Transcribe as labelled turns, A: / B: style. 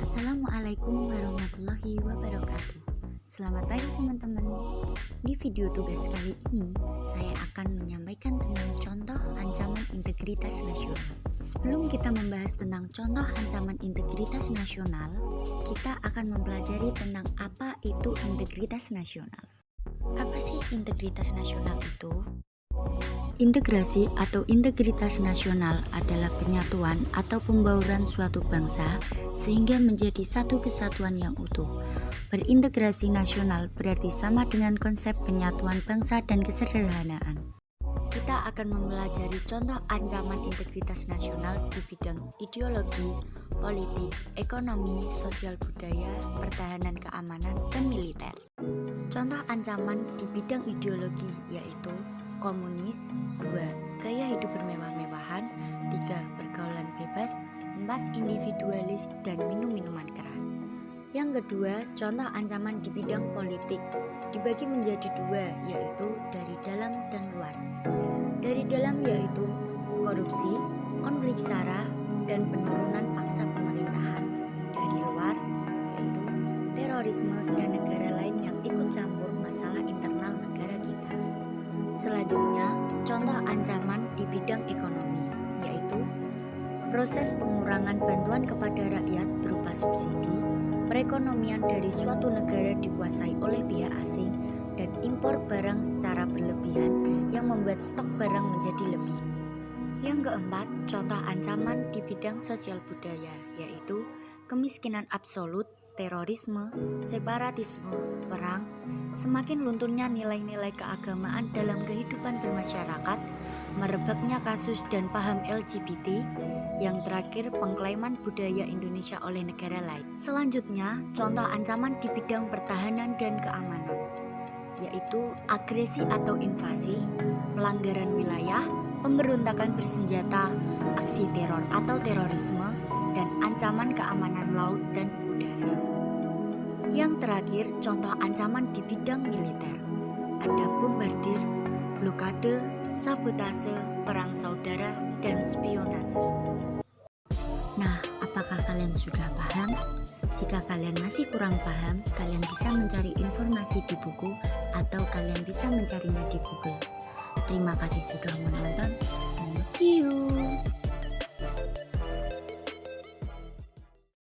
A: Assalamualaikum warahmatullahi wabarakatuh. Selamat pagi teman-teman. Di video tugas kali ini, saya akan menyampaikan tentang contoh ancaman integritas nasional. Sebelum kita membahas tentang contoh ancaman integritas nasional, kita akan mempelajari tentang apa itu integritas nasional. Apa sih integritas nasional itu? Integrasi atau integritas nasional adalah penyatuan atau pembauran suatu bangsa sehingga menjadi satu kesatuan yang utuh. Berintegrasi nasional berarti sama dengan konsep penyatuan bangsa dan kesederhanaan. Kita akan mempelajari contoh ancaman integritas nasional di bidang ideologi, politik, ekonomi, sosial budaya, pertahanan keamanan, dan militer. Contoh ancaman di bidang ideologi yaitu komunis, 2. Gaya hidup bermewah-mewahan, 3. Pergaulan bebas, 4. Individualis, dan minum-minuman keras. Yang kedua, contoh ancaman di bidang politik dibagi menjadi dua, yaitu dari dalam dan luar. Dari dalam yaitu korupsi, konflik SARA, dan penurunan paksa pemerintahan. Dari luar yaitu terorisme dan negara lain yang ikut campur masalah internal negara kita. Selanjutnya, contoh ancaman di bidang ekonomi, yaitu proses pengurangan bantuan kepada rakyat berupa subsidi, perekonomian dari suatu negara dikuasai oleh pihak asing, dan impor barang secara berlebihan yang membuat stok barang menjadi lebih. Yang keempat, contoh ancaman di bidang sosial budaya, yaitu kemiskinan absolut, terorisme, separatisme, perang, semakin lunturnya nilai-nilai keagamaan dalam kehidupan bermasyarakat, merebaknya kasus dan paham LGBT, yang terakhir pengklaiman budaya Indonesia oleh negara lain. Selanjutnya, contoh ancaman di bidang pertahanan dan keamanan, yaitu agresi atau invasi, pelanggaran wilayah, pemberontakan bersenjata, aksi teror atau terorisme, dan ancaman keamanan laut dan udara. Yang terakhir, contoh ancaman di bidang militer. Ada bombardir, blokade, sabotase, perang saudara, dan spionase. Nah, apakah kalian sudah paham? Jika kalian masih kurang paham, kalian bisa mencari informasi di buku atau kalian bisa mencarinya di Google. Terima kasih sudah menonton, and see you!